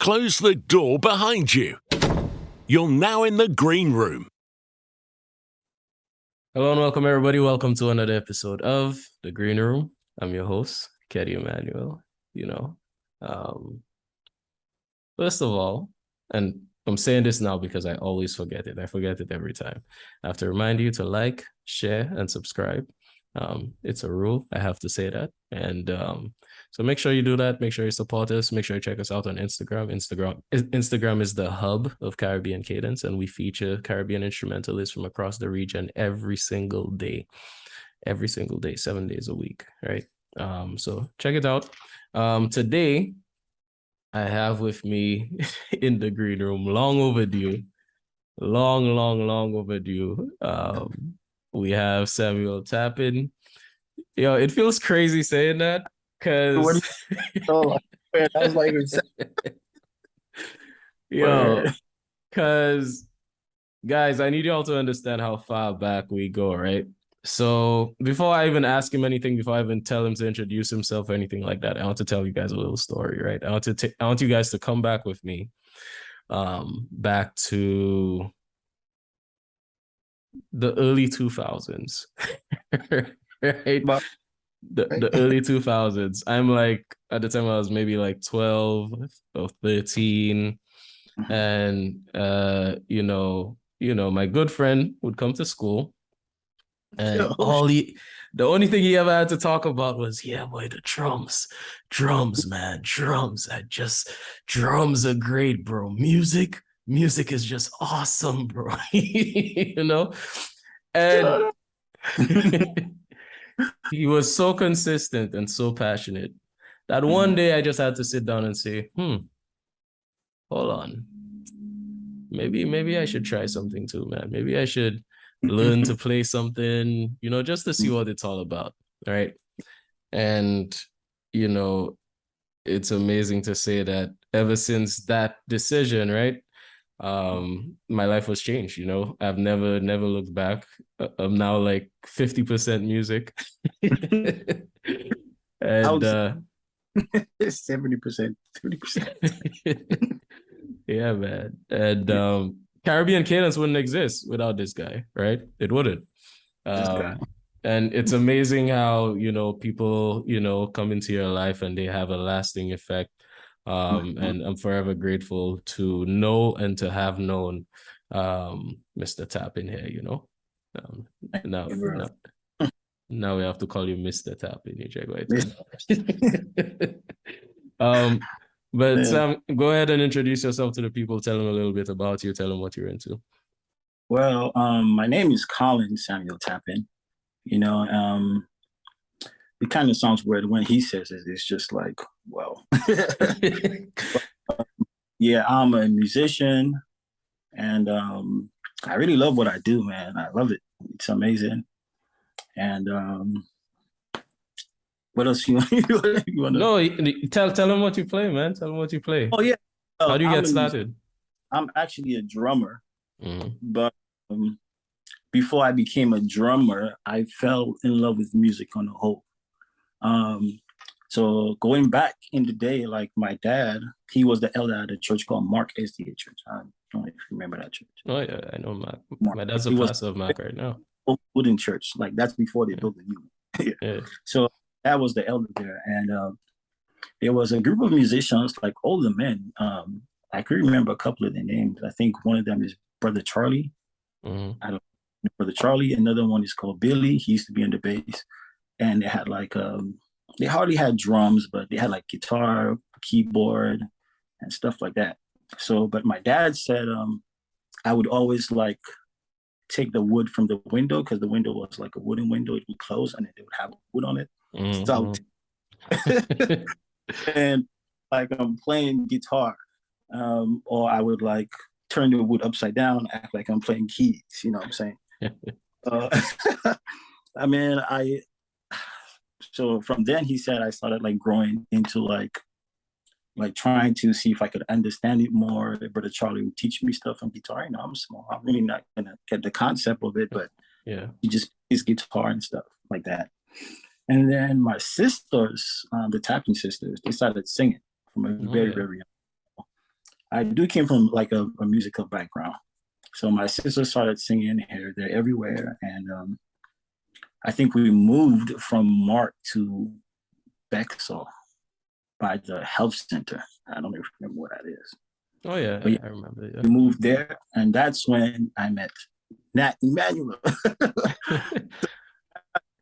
Close the door behind you. You're now in the green room. Hello and welcome, everybody. Welcome to another episode of The Green Room. I'm your host, Keddy Emmanuel. First of all, and I'm saying this now because I always forget it. I forget it every time. I have to remind you to like, share, and subscribe. It's a rule. I have to say that. And so make sure you do that. Make sure you support us. Make sure you check us out on Instagram. Instagram is the hub of Caribbean Cadence, and we feature Caribbean instrumentalists from across the region every single day, 7 days a week, right? So check it out. Today, I have with me in the green room, long overdue, long overdue. We have Samuel Tappin. Yo, it feels crazy saying that because I was like, yo, because guys, I need y'all to understand how far back we go, right? So before I even ask him anything, before I even tell him to introduce himself or anything like that, I want to tell you guys a little story, right? I want you guys to come back with me, back to the early 2000s, right? The early 2000s. I'm like, at the time I was maybe like 12 or 13, and my good friend would come to school, and the only thing he ever had to talk about was, yeah, boy, the drums, man, drums. Drums are great, bro. Music is just awesome, bro. And he was so consistent and so passionate that one day I just had to sit down and say, hold on. Maybe I should try something too, man. Maybe I should learn to play something, just to see what it's all about, right? And, it's amazing to say that ever since that decision, right, my life was changed. I've never looked back. I'm now like 50% music. And 70%, 30%. Yeah, man. And Caribbean Cadence wouldn't exist without this guy, right? It wouldn't. And it's amazing how, people, come into your life and they have a lasting effect. And I'm forever grateful to know and to have known Mr. Tappin here, Now we have to call you Mr. Tappin. You check right. But Sam, go ahead and introduce yourself to the people. Tell them a little bit about you. Tell them what you're into. Well, my name is Colin Samuel Tappin. It kind of sounds weird when he says it. It's just like, well. Yeah, I'm a musician, and I really love what I do, man. I love it. It's amazing. And what else you want to? No, tell them what you play, man. Tell them what you play. Oh yeah. How do you get started? I'm actually a drummer, but before I became a drummer, I fell in love with music on the whole. So going back in the day, like my dad, he was the elder at a church called Mark SDA Church. I don't know if you remember that church. Oh yeah, I know Mark. My dad's a pastor of Mark right now. Wooden church, like that's before they built the new one. Yeah. So that was the elder there, and there was a group of musicians, like older men. I could remember a couple of their names. I think one of them is Brother Charlie. I don't know, Brother Charlie. Another one is called Billy. He used to be on the bass, and they had like they hardly had drums, but they had like guitar, keyboard, and stuff like that. So, but my dad said I would always like take the wood from the window, because the window was like a wooden window. It would close and it would have wood on it. So, and like I'm playing guitar, or I would like turn the wood upside down, act like I'm playing keys. You know what I'm saying? I mean, so from then he said I started like growing into like trying to see if I could understand it more. Brother Charlie would teach me stuff on guitar. I'm small. I'm really not gonna get the concept of it, but yeah, he just plays guitar and stuff like that. And then my sisters, the Tappin sisters, they started singing from a very young. I do came from like a musical background. So my sister started singing here, there, everywhere, and I think we moved from Mark to Bexel by the health center. I don't even remember what that is. Oh yeah, But yeah, I remember. Yeah. we moved there, and that's when I met Nat Emmanuel.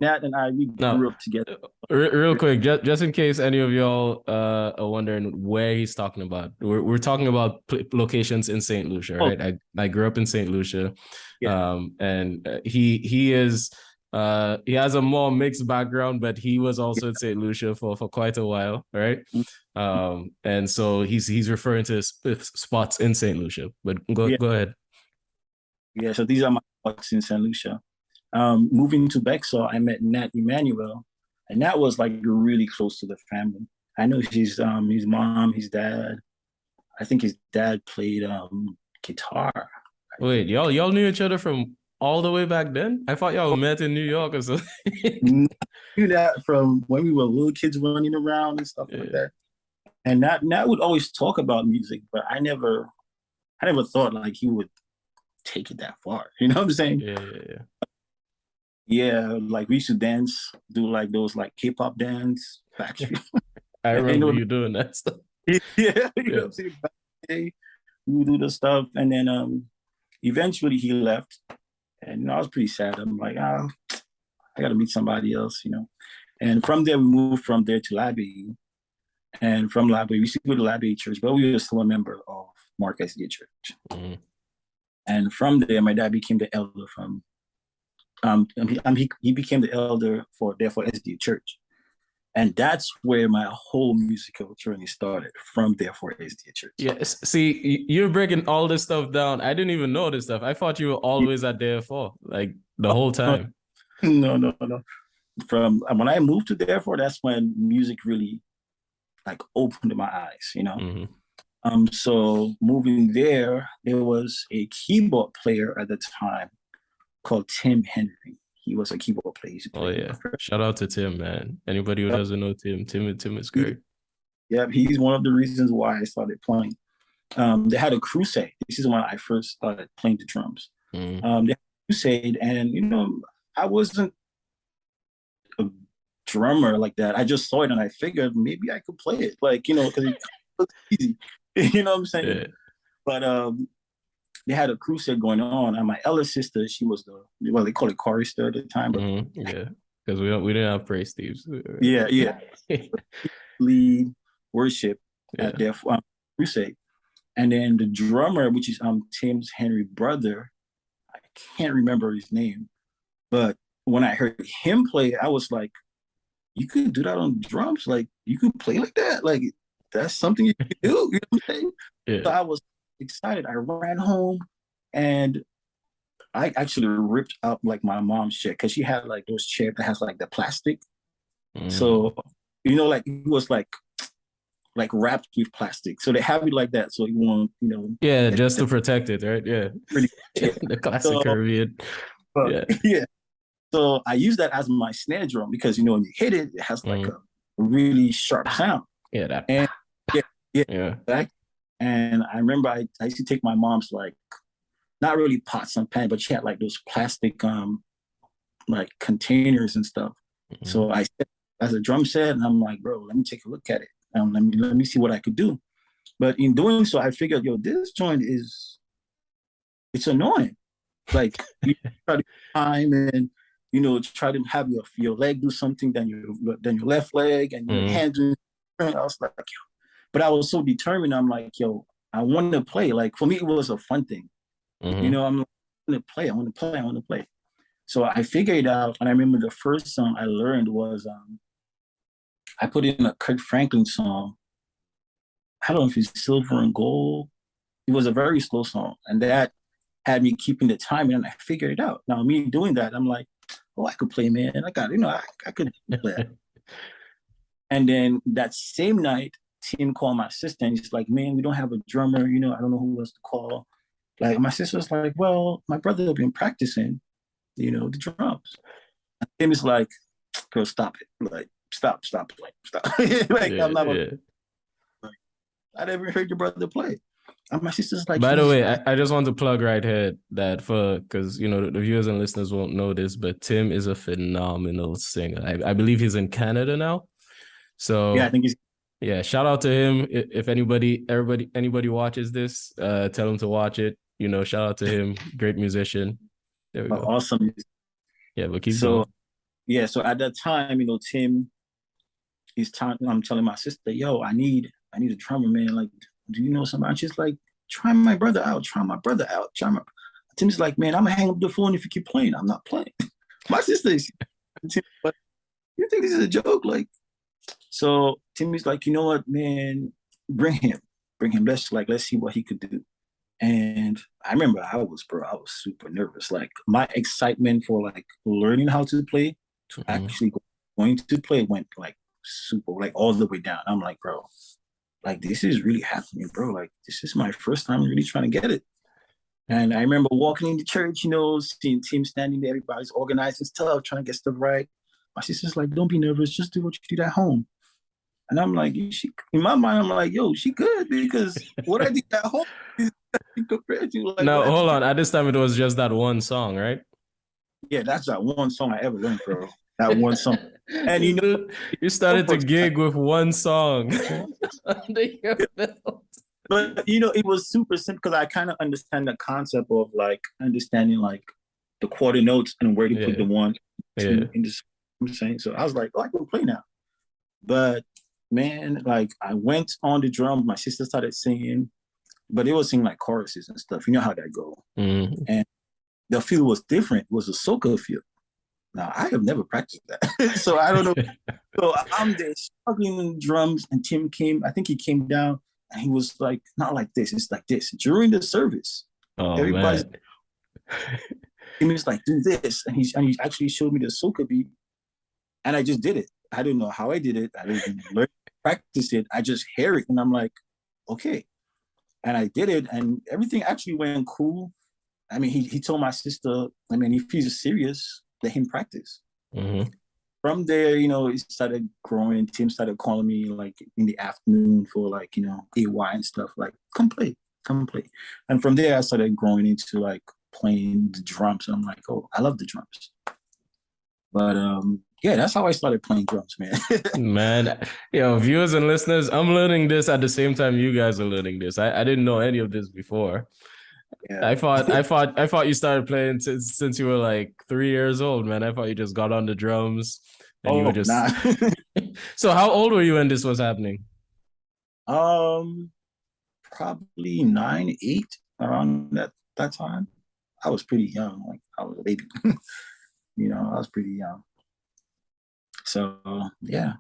Nat and I, we Now, grew up together. real quick, just in case any of y'all are wondering where he's talking about, we're talking about locations in St. Lucia, Oh, right? I grew up in St. Lucia, yeah. and he is he has a more mixed background, but he was also in St. Lucia for quite a while, right? And so he's referring to spots in St. Lucia, but Yeah. go ahead. Yeah, so these are my spots in St. Lucia. Moving to Bexel, I met Nat Emmanuel, and Nat was like really close to the family. I know his mom, his dad. I think his dad played guitar. Wait, y'all knew each other from all the way back then? I thought y'all met in New York or something. Knew that from when we were little kids running around and stuff like that. And Nat would always talk about music, but I never thought like he would take it that far. You know what I'm saying? Yeah. Yeah, like we used to dance, do like those like K-pop dance, Backstreet. I remember you doing that stuff. Yeah, you know what I'm saying? Back in the day, we would do the stuff, and then eventually he left, and I was pretty sad. I'm like, I got to meet somebody else, you know. And from there, we moved from there to Labby, and from Labby, we used to go to Labby Church, but we were still a member of Mark SDA Church. Mm-hmm. And from there, my dad became the elder from. He became the elder for SDA Church, and that's where my whole musical journey started, from SDA Church. Yes, see, you're breaking all this stuff down. I didn't even know this stuff. I thought you were always at Therefore, like the whole time. No. From when I moved to Therefore, that's when music really like opened my eyes, you know. Mm-hmm. So moving there was a keyboard player at the time called Tim Henry. He was a keyboard player. Oh yeah, shout out to Tim, man. Anybody who doesn't know Tim is great. Yeah, he's one of the reasons why I started playing. They had a crusade. This is when I first started playing the drums. Mm. They had a crusade, and you know, I wasn't a drummer like that. I just saw it and I figured maybe I could play it, like, you know, because it looks easy. You know what I'm saying? Yeah. But they had a crusade going on, and my elder sister, she was they call it chorister at the time. But yeah, because we didn't have praise teams. Yeah. Lead worship at their crusade, and then the drummer, which is Tim's Henry brother, I can't remember his name, but when I heard him play, I was like, "You could do that on drums, like you could play like that, like that's something you could do." You know what I'm saying? Yeah. So I was excited. I ran home and I actually ripped up like my mom's chair, because she had like those chairs that has like the plastic. So, you know, like it was like wrapped with plastic. So they have it like that. So you won't, you know. Yeah, just to protect it, right? Yeah. The classic Caribbean. Yeah. So I use that as my snare drum, because, you know, when you hit it, it has like a really sharp sound. Yeah, that. And yeah. And I remember I used to take my mom's, like, not really pots and pans, but she had like those plastic like containers and stuff. Mm-hmm. So I set as a drum set, and I'm like, bro, let me take a look at it. Let me see what I could do. But in doing so, I figured, yo, this joint it's annoying. Like, you try to time and, you know, try to have your leg do something, then your left leg and your hand do. I was like, yo. But I was so determined. I'm like, yo, I want to play. Like, for me, it was a fun thing. Mm-hmm. You know, I want to play. So I figured it out. And I remember the first song I learned was, I put in a Kirk Franklin song. I don't know if it's Silver and Gold. It was a very slow song. And that had me keeping the time, and I figured it out. Now, me doing that, I'm like, oh, I could play, man. I got, you know, I could play. And then that same night, Tim called my sister, and he's like, man, we don't have a drummer. You know, I don't know who else to call. Like, my sister's like, well, my brother has been practicing, you know, the drums. And Tim is like, girl, stop it. Like, stop playing. Stop. Like, I'm not like, I never heard your brother play. And my sister's like, By the way, I just want to plug right here that because, the viewers and listeners won't know this, but Tim is a phenomenal singer. I believe he's in Canada now. So yeah, I think he's yeah, shout out to him. If anybody watches this, tell him to watch it. Shout out to him. Great musician. There we go. awesome. Yeah, but keep So going. yeah, so at that time, Tim, I'm telling my sister, yo, I need a drummer, man. Like, do you know somebody? She's like, try my brother out. Tim's like, man, I'm gonna hang up the phone if you keep playing. I'm not playing. My sister is, but you think this is a joke? Like, so Timmy's like, you know what, man, bring him. Let's see what he could do. And I remember I was super nervous. Like my excitement for like learning how to play to actually going to play went like super, like all the way down. I'm like, bro, like this is really happening, bro. Like this is my first time really trying to get it. And I remember walking into church, seeing Tim standing there, everybody's organizing stuff, trying to get stuff right. My sister's like, don't be nervous, just do what you did at home. And I'm like, in my mind, I'm like, yo, she good because what I did at home is compared to like. Now, hold on. At this time, it was just that one song, right? Yeah, that's that one song I ever learned, bro. That one song. And you started to gig with one song under your belt. But it was super simple because I kind of understand the concept of like understanding like the quarter notes and where to put the 1, 2 in this. I'm saying, so I was like, oh, I can play now. But man, like I went on the drum, my sister started singing, but they were singing like choruses and stuff. You know how that go. And the feel was different. It was a soca feel. Now I have never practiced that, so I don't know. So I'm there struggling in drums, and Tim came. I think he came down, and he was like, not like this. It's like this during the service. Oh everybody's. Man. He was like, do this, and he actually showed me the soca beat, and I just did it. I don't know how I did it. I didn't learn, practice it. I just hear it, and I'm like, okay. And I did it, and everything actually went cool. I mean, he told my sister, I mean, if he's serious, let him practice. From there, it started growing. Tim started calling me like in the afternoon for like, AY and stuff, like, come play. And from there, I started growing into like playing the drums. And I'm like, oh, I love the drums. But yeah, that's how I started playing drums, man. Man, viewers and listeners, I'm learning this at the same time you guys are learning this. I didn't know any of this before. Yeah. I thought you started playing since you were like 3 years old, man. I thought you just got on the drums and you were just. Nah. So how old were you when this was happening? Probably 9, 8 around that time. I was pretty young, like I was a baby. I was pretty young. So yeah,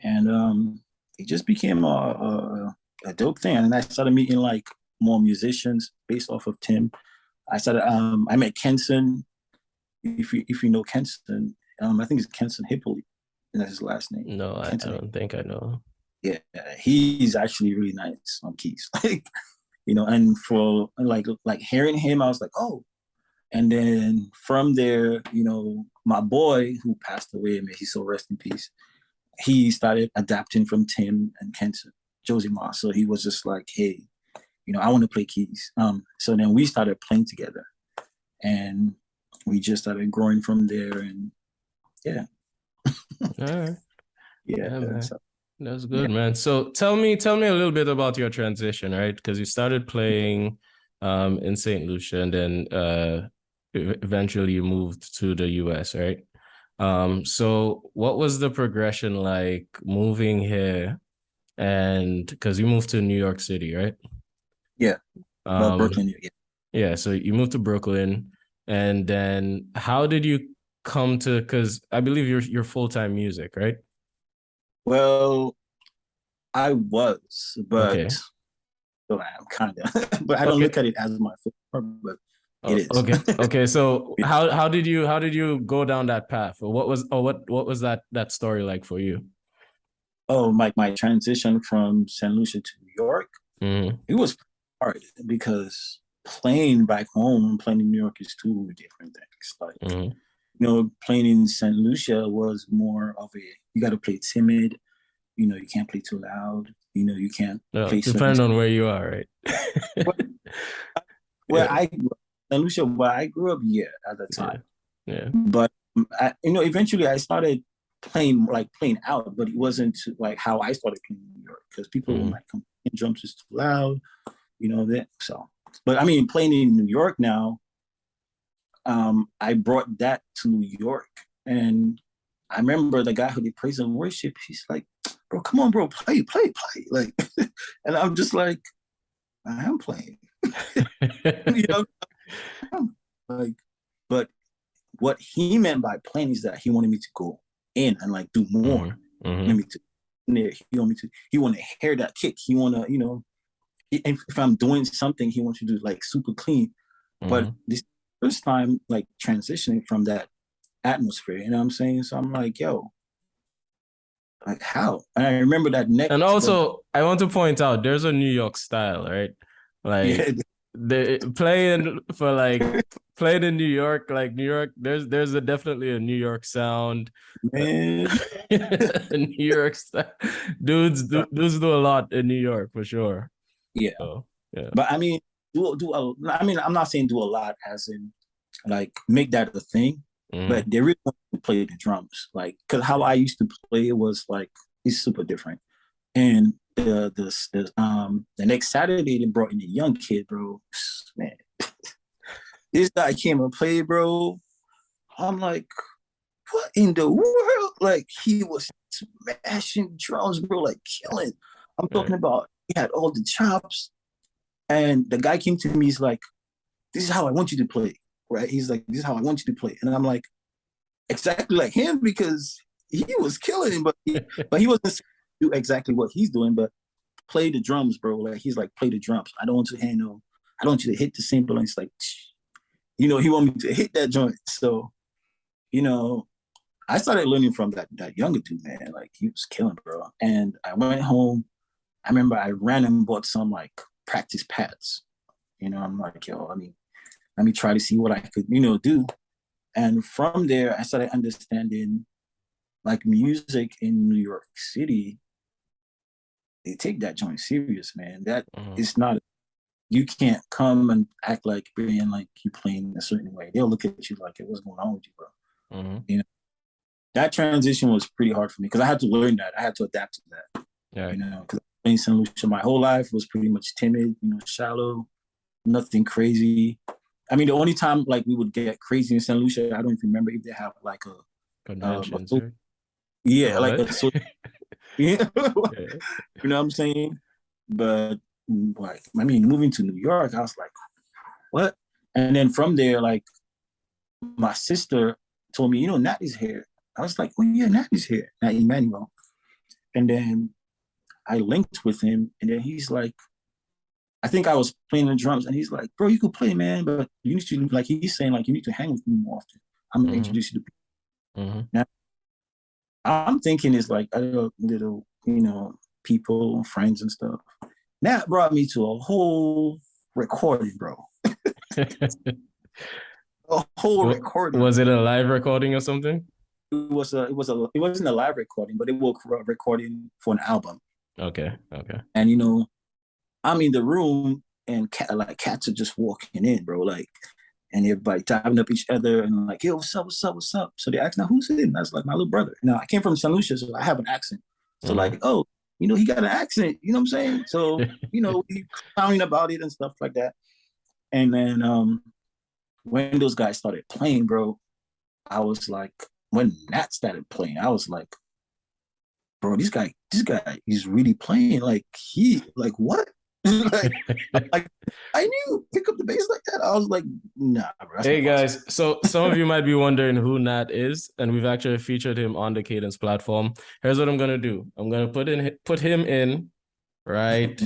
and it just became a dope thing, and I started meeting like more musicians based off of Tim. I met Kenson. If you know Kenson, I think it's Kenson Hippoly, and that's his last name. No, I don't think I know. Yeah, he's actually really nice on keys. Like, and for like hearing him, I was like, oh. And then from there, my boy who passed away, may he so rest in peace, he started adapting from Tim and Kenson, Josie Ma. So he was just like, hey, I want to play keys. So then we started playing together, and we just started growing from there. And yeah. All right. Yeah, man. That's good, man. So tell me a little bit about your transition, right? Because you started playing in St. Lucia, and then eventually you moved to the US, right? So what was the progression like moving here? And because you moved to New York City, right? Yeah. Brooklyn. Yeah. So you moved to Brooklyn, and then how did you come to? Because I believe you're full-time music, right? Well, I was, but okay. So I am kind of, but I don't look at it as my full-time, but it is. Okay. So how did you go down that path? Or what was that story like for you? Oh, my transition from St. Lucia to New York, it was hard because playing back home and playing in New York is two different things. Like, playing in St. Lucia was more of you got to play timid. you can't play too loud. You can't play depending on where you are, right? Where I grew up, St. Lucia, where I grew up, at the time. Yeah. But eventually I started playing out, but it wasn't like how I started playing in New York, because people were like, drums is too loud, that. So, but I mean, playing in New York now, I brought that to New York, and I remember the guy who did praise and worship. He's like, "Bro, come on, bro, play," like, and I'm just like, I am playing, like, but what he meant by playing is that he wanted me to go in and like do more. He wanted to hear that kick. He want to, if I'm doing something, he wants to do like super clean. But this first time, like transitioning from that atmosphere, you know what I'm saying? So I'm like, yo, like how? And I remember that next. And also, I want to point out, there's a New York style, right? Like they playing in New York, like New York. There's definitely a New York sound, man. New York style. Dudes do a lot in New York for sure. Yeah. So, yeah. But I mean, I'm not saying do a lot as in like make that a thing, but they really want to play the drums. Like, cause how I used to play it was like, it's super different. And the next Saturday they brought in a young kid, bro. Man, this guy came and played, bro. I'm like, what in the world? Like, he was smashing drums, bro, like killing. I'm talking about, he had all the chops. And the guy came to me, he's like, this is how I want you to play, right? He's like, this is how I want you to play. And I'm like, exactly like him, because he was killing, but he wasn't do exactly what he's doing, but play the drums, bro. Like, he's like, play the drums. I don't want you to hit the cymbal. And it's like, he want me to hit that joint. So, I started learning from that younger dude, man. Like, he was killing, bro. And I went home. I remember I ran and bought some like practice pads. I'm like, yo, let me try to see what I could, do. And from there, I started understanding like music in New York City. They take that joint serious, man. That is not, you can't come and act like being like you playing a certain way. They'll look at you like, hey, what's going on with you, bro? That transition was pretty hard for me because I had to learn that. I had to adapt to that. Yeah. Because playing St. Lucia my whole life was pretty much timid, shallow, nothing crazy. I mean, the only time like we would get crazy in St. Lucia, I don't even remember if they have like a convention. Yeah, like a yeah. You know what I'm saying? But like, I mean, moving to New York, I was like, what? And then from there, like, my sister told me, Nat is here. I was like, well, yeah, Nat is here, Nat Emmanuel. And then I linked with him, and then he's like, I think I was playing the drums, and he's like, bro, you could play, man, but you need to, like, he's saying, like, you need to hang with me more often. I'm going to introduce you to people. Now, I'm thinking it's like other little, people, friends and stuff. That brought me to a whole recording, bro. A whole recording. Was it a live recording or something? It wasn't a live recording, but it was a recording for an album. Okay. And I'm in the room and cats are just walking in, bro. Like, and everybody tapping up each other and like, yo, what's up? So they asked, now who's in? That's like my little brother. Now I came from St. Lucia, so I have an accent. So like, oh, he got an accent, you know what I'm saying? So, we clowning about it and stuff like that. And then when those guys started playing, bro, I was like, when Nat started playing, I was like, bro, this guy is really playing. Like, what? like, I knew pick up the bass like that. I was like, nah, bro. Hey guys, so some of you might be wondering who Nat is, and we've actually featured him on the Cadence platform. Here's what I'm gonna do. I'm gonna put him in right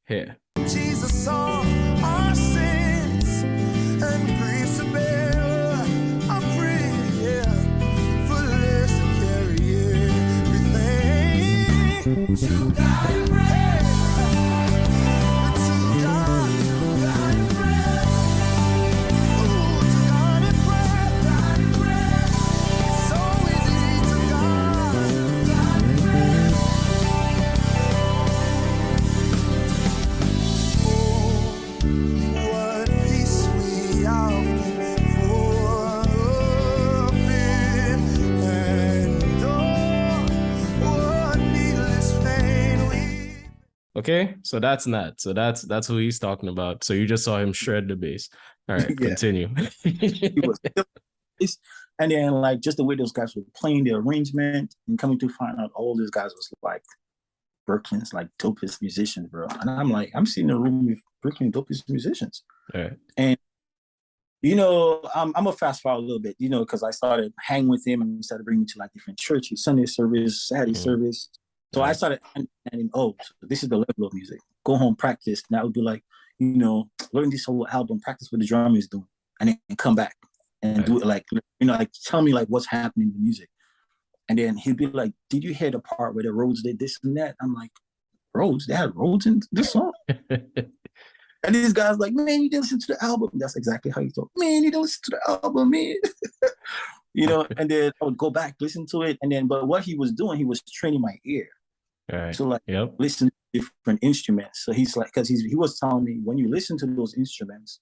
here. Jesus saw our sins and griefs to bear. I'm free, yeah, fullness to carry everything to God. Okay, so that's Nat. So that's who he's talking about. So you just saw him shred the bass. All right, Yeah, continue. he was. And then like just the way those guys were playing the arrangement and coming to find out all these guys was like Brooklyn's like dopest musicians, bro. And I'm like, I'm sitting in a room with Brooklyn dopest musicians. Right. And I'm gonna fast forward a little bit, because I started hanging with him and he started bringing me to like different churches, Sunday service, Saturday service. So I started understanding, so this is the level of music. Go home, practice. And that would be like, learn this whole album, practice what the drummer is doing, and then come back and do it like, like tell me like what's happening in the music. And then he'd be like, did you hear the part where the Rhodes did this and that? I'm like, Rhodes? They had Rhodes in this song? And these guys like, man, you didn't listen to the album. That's exactly how you talk. Man, you didn't listen to the album, man. And then I would go back, listen to it. And then, but what he was doing, he was training my ear. Right. So like, listen to different instruments. So he's like, because he was telling me, when you listen to those instruments,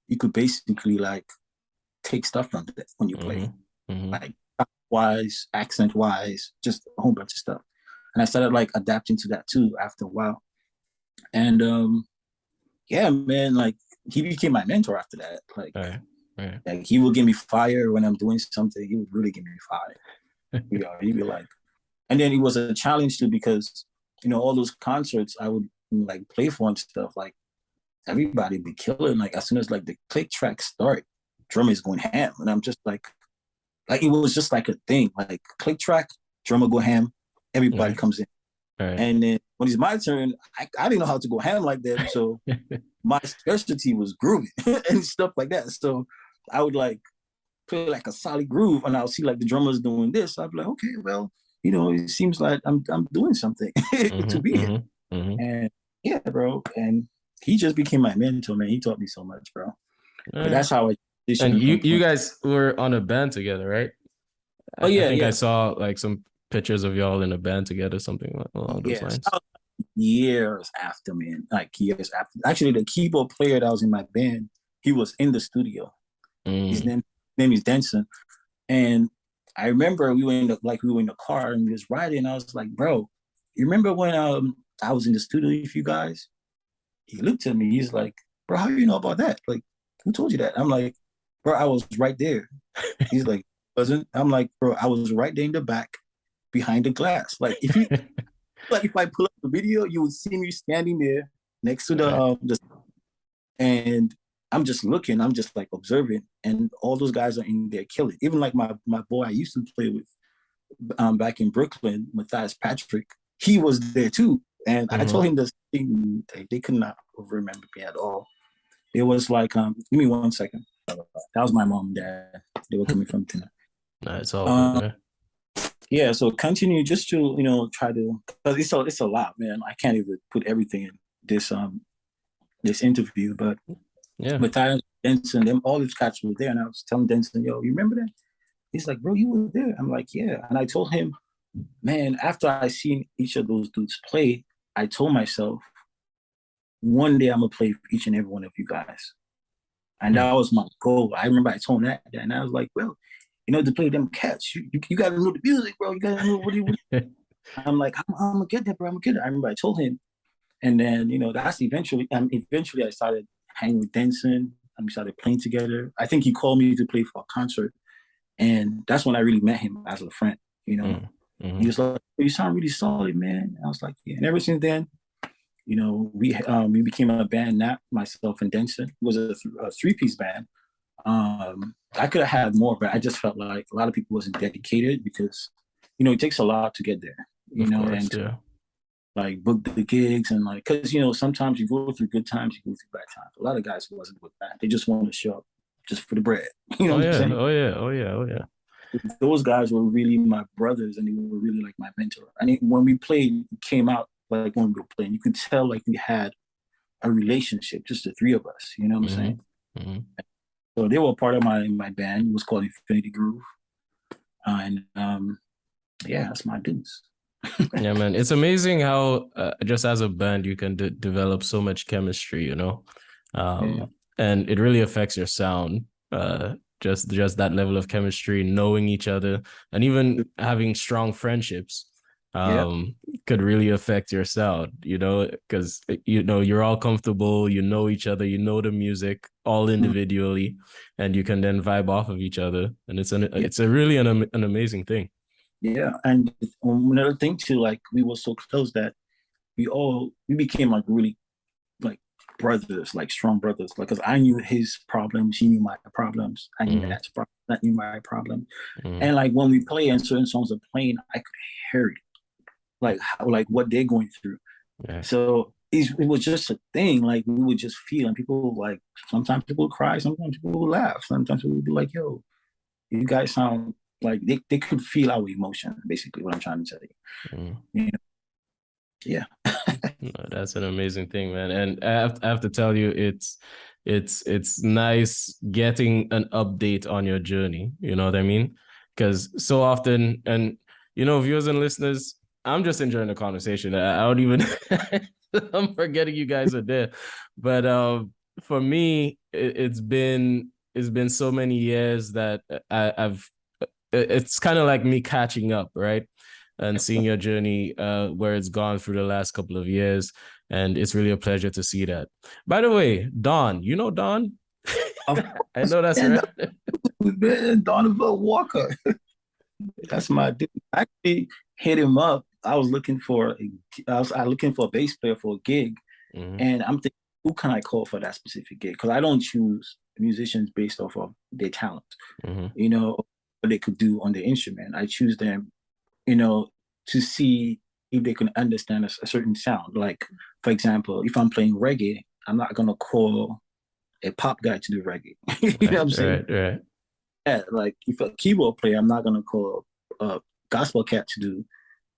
you could basically like take stuff from it when you play. Like wise, accent wise, just a whole bunch of stuff. And I started like adapting to that too after a while. And yeah, man, like he became my mentor after that. Like, like he would give me fire when I'm doing something. He would really give me fire. He'd be like, and then it was a challenge too because all those concerts I would like play for and stuff. Like everybody be killing. Like as soon as like the click track start, drummer is going ham, and I'm just like it was just like a thing. Like click track, drummer go ham, everybody comes in. And then when it's my turn, I didn't know how to go ham like that. So my specialty was grooving and stuff like that. So I would like play like a solid groove and I'll see like the drummers doing this. I'd be like, okay, well, it seems like I'm doing something to be here. And yeah, bro. And he just became my mentor, man. He taught me so much, bro. But that's how I. And you guys were on a band together, right? Oh yeah, I think I saw like some pictures of y'all in a band together, something along those lines. Years after, man. Like years after. Actually, the keyboard player that was in my band, he was in the studio. His name is Denson. And I remember we were in the car and we was riding. And I was like, bro, you remember when I was in the studio with you guys? He looked at me. He's like, bro, how do you know about that? Like, who told you that? I'm like, bro, I was right there. He's like, wasn't? I'm like, bro, I was right there in the back behind the glass. Like if I pull up the video, you would see me standing there next to the and I'm just looking, I'm just like observing, and all those guys are in there killing. Even like my boy I used to play with back in Brooklyn, Matthias Patrick, he was there too. And I told him this thing, they could not remember me at all. It was like, give me 1 second. That was my mom and dad. They were coming from dinner. No, it's all good. Yeah, so continue just to try to, because it's a lot, man. I can't even put everything in this interview, but Matthias, Denson, them all these cats were there, and I was telling Denson, yo, you remember that? He's like, bro, you were there. I'm like, yeah, and I told him, man, after I seen each of those dudes play, I told myself, one day I'm gonna play for each and every one of you guys, and that was my goal. I remember I told him that, and I was like, well, to play them cats, you gotta know the music, bro. You gotta know what you. I'm like, I'm gonna get that, bro. I'm gonna get it. I remember I told him, and then that's eventually I started hanging with Denson, and we started playing together. I think he called me to play for a concert, and that's when I really met him as a friend. He was like, you sound really solid, man. And I was like, yeah. And ever since then, we became a band. Not myself and Denson. It was a 3-piece band. I could have had more, but I just felt like a lot of people wasn't dedicated because, it takes a lot to get there, like book the gigs and like, cause sometimes you go through good times, you go through bad times. A lot of guys wasn't with that. They just want to show up just for the bread. You know what I'm saying? Oh yeah. Those guys were really my brothers and they were really like my mentor. I mean, when we played, it came out like when we were playing, you could tell like we had a relationship, just the three of us, you know what I'm saying? So they were part of my band. It was called Infinity Groove. And yeah, that's my dudes. Yeah, man. It's amazing how just as a band, you can develop so much chemistry, and it really affects your sound. Just that level of chemistry, knowing each other, and even having strong friendships could really affect your sound, you know, because you're all comfortable, you know each other, you know the music all individually, and you can then vibe off of each other, and it's a really an amazing thing. Yeah, and another thing too, like we were so close that we became like really like brothers, like strong brothers. Like, cause I knew his problems, he knew my problems. I knew that's problem, that knew my problem. And like when we play and certain songs are playing, I could hear it, like how, like what they're going through. Yeah. So it was just a thing. Like we would just feel, and people like sometimes people would cry, sometimes people would laugh, sometimes people would be like, "Yo, you guys sound like they could feel our emotion." Basically, what I'm trying to tell you. You know? Yeah. No, that's an amazing thing, man. And I have to tell you, it's nice getting an update on your journey. You know what I mean? Because so often, and viewers and listeners, I'm just enjoying the conversation. I don't even I'm forgetting you guys are there. But for me, it's been so many years that I've it's kind of like me catching up, right? And seeing your journey, where it's gone through the last couple of years. And it's really a pleasure to see that. By the way, Don, you know Don? I know that's right. Donovan Walker. That's my dude. I actually hit him up. I was looking for a bass player for a gig. And I'm thinking, who can I call for that specific gig? Because I don't choose musicians based off of their talent, what they could do on the instrument. I choose them to see if they can understand a certain sound. Like, for example, if I'm playing reggae, I'm not gonna call a pop guy to do reggae. You know what I'm saying? Right. Yeah, like if a keyboard player, I'm not gonna call a gospel cat to do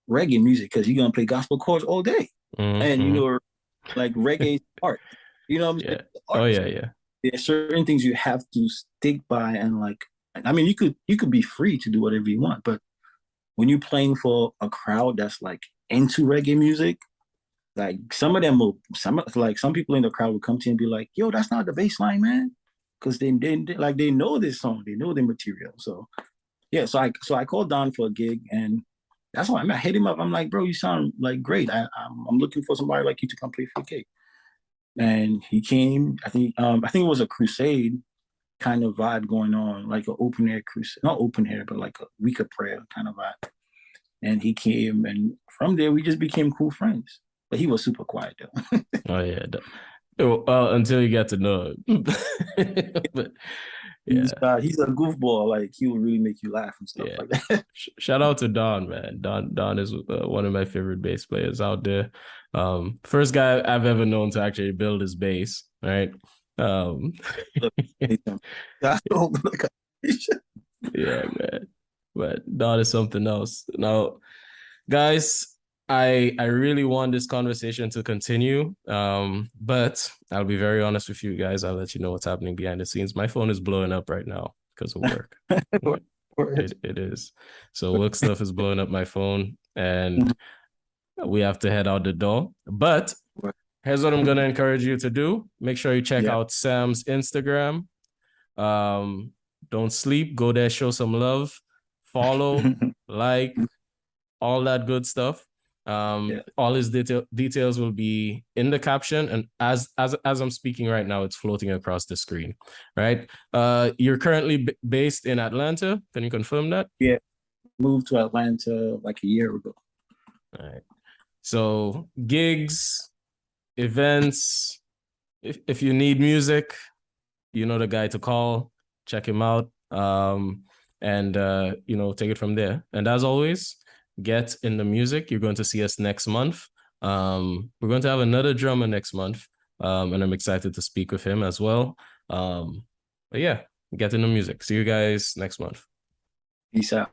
reggae music because you're gonna play gospel chords all day. And like reggae art. You know what I'm saying? Oh yeah. There's certain things you have to stick by, and like, I mean, you could be free to do whatever you want, but when you're playing for a crowd that's like into reggae music, like some people in the crowd will come to you and be like, "Yo, that's not the bass line, man," because they know this song, they know the material. So yeah, so I called Don for a gig, and that's why I hit him up. I'm like, "Bro, you sound like great. I'm looking for somebody like you to come play for a gig." And he came. I think it was a crusade kind of vibe going on, like an open air crusade, not open air, but like a week of prayer kind of vibe. And he came, and from there we just became cool friends. But he was super quiet though. Oh yeah. Well, until you got to know him. But yeah, he's a goofball. Like he will really make you laugh and stuff like that. Shout out to Don, man. Don is one of my favorite bass players out there. First guy I've ever known to actually build his bass, right? Yeah, man. But Don is something else. Now, guys, I really want this conversation to continue. But I'll be very honest with you guys. I'll let you know what's happening behind the scenes. My phone is blowing up right now because of work. It is. So work stuff is blowing up my phone, and we have to head out the door. But here's what I'm gonna encourage you to do. Make sure you check out Sam's Instagram. Don't sleep. Go there, show some love, follow, like, all that good stuff. All his details will be in the caption, and as I'm speaking right now, it's floating across the screen. Right? You're currently based in Atlanta. Can you confirm that? Yeah, moved to Atlanta like a year ago. All right. So gigs, events. If you need music, you know the guy to call. Check him out. And take it from there. And as always, get in the music. You're going to see us next month. We're going to have another drummer next month, and I'm excited to speak with him as well. But yeah, get in the music. See you guys next month. Peace out.